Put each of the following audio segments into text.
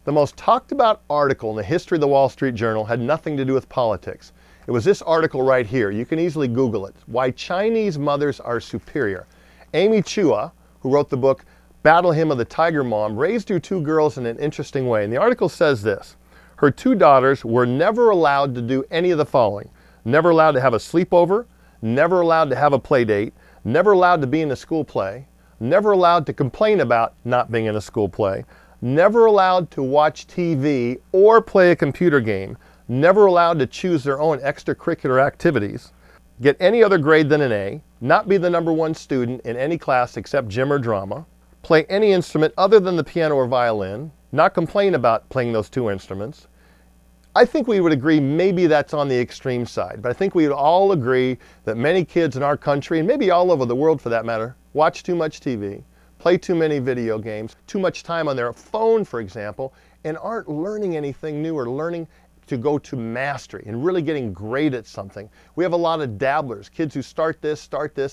The most talked about article in the history of the Wall Street Journal had nothing to do with politics. It was this article right here. You can easily Google it. Why Chinese Mothers Are Superior. Amy Chua, who wrote the book Battle Hymn of the Tiger Mom, raised her two girls in an interesting way. And the article says this: her two daughters were never allowed to do any of the following. Never allowed to have a sleepover, never allowed to have a play date, never allowed to be in a school play, never allowed to complain about not being in a school play, never allowed to watch TV or play a computer game, never allowed to choose their own extracurricular activities, get any other grade than an A, not be the #1 student in any class except gym or drama, play any instrument other than the piano or violin, not complain about playing those two instruments. I think we would agree maybe that's on the extreme side, but I think we would all agree that many kids in our country, and maybe all over the world for that matter, watch too much TV, play too many video games, too much time on their phone, for example, and aren't learning anything new or learning to go to mastery and really getting great at something. We have a lot of dabblers, kids who start this,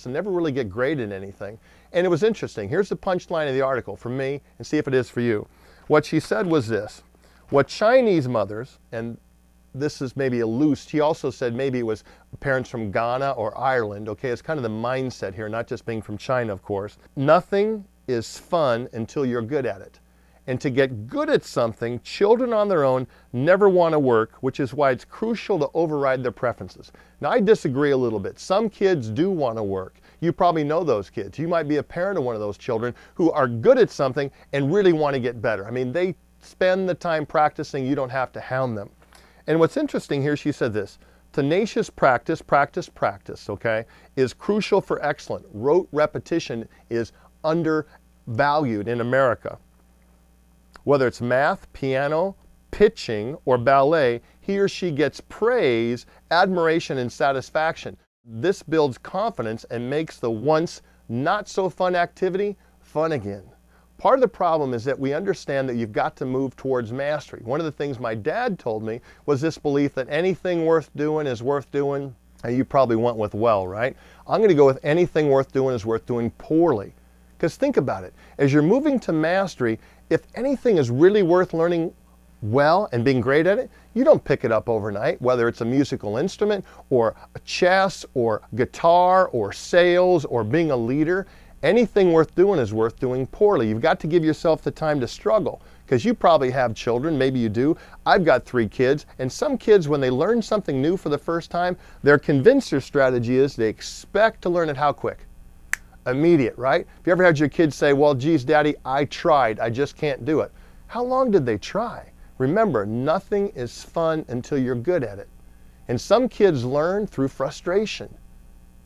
and never really get great at anything. And it was interesting. Here's the punchline of the article for me, and see if it is for you. What she said was this: what Chinese mothers, and this is maybe a loose, she also said maybe it was parents from Ghana or Ireland, okay, it's kind of the mindset here, not just being from China, of course. Nothing is fun until you're good at it. And to get good at something, children on their own never want to work, which is why it's crucial to override their preferences. Now, I disagree a little bit. Some kids do want to work. You probably know those kids. You might be a parent of one of those children who are good at something and really want to get better. I mean, they spend the time practicing. You don't have to hound them. And what's interesting here, she said this: tenacious practice, okay, is crucial for excellence. Rote repetition is undervalued in America. Whether it's math, piano, pitching, or ballet, he or she gets praise, admiration, and satisfaction. This builds confidence and makes the once not so fun activity fun again. Part of the problem is that we understand that you've got to move towards mastery. One of the things my dad told me was this belief that anything worth doing is worth doing, and you probably went with well, right? I'm going to go with anything worth doing is worth doing poorly. Because think about it, as you're moving to mastery, if anything is really worth learning well and being great at it, you don't pick it up overnight, whether it's a musical instrument or a chess or guitar or sales or being a leader. Anything worth doing is worth doing poorly. You've got to give yourself the time to struggle, because you probably have children, maybe you do. I've got 3 kids, and some kids, when they learn something new for the first time, they're convinced their strategy is they expect to learn it how quick? Immediate, right? Have you ever had your kids say, well, geez, Daddy, I tried, I just can't do it? How long did they try? Remember, nothing is fun until you're good at it. And some kids learn through frustration.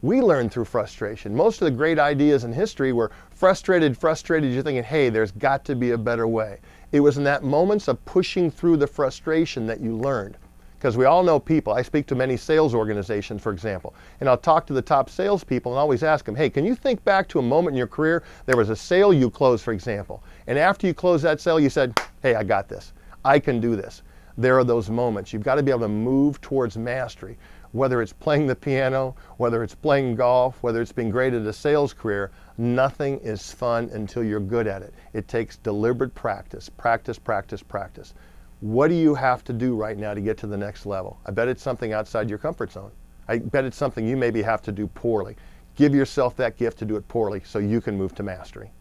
We learn through frustration. Most of the great ideas in history were frustrated, you're thinking, hey, there's got to be a better way. It was in that moments of pushing through the frustration that you learned. Because we all know people. I speak to many sales organizations, for example, and I'll talk to the top salespeople and always ask them, hey, can you think back to a moment in your career, there was a sale you closed, for example, and after you closed that sale, you said, hey, I got this. I can do this. There are those moments. You've got to be able to move towards mastery. Whether it's playing the piano, whether it's playing golf, whether it's being great at a sales career, nothing is fun until you're good at it. It takes deliberate practice. What do you have to do right now to get to the next level? I bet it's something outside your comfort zone. I bet it's something you maybe have to do poorly. Give yourself that gift to do it poorly so you can move to mastery.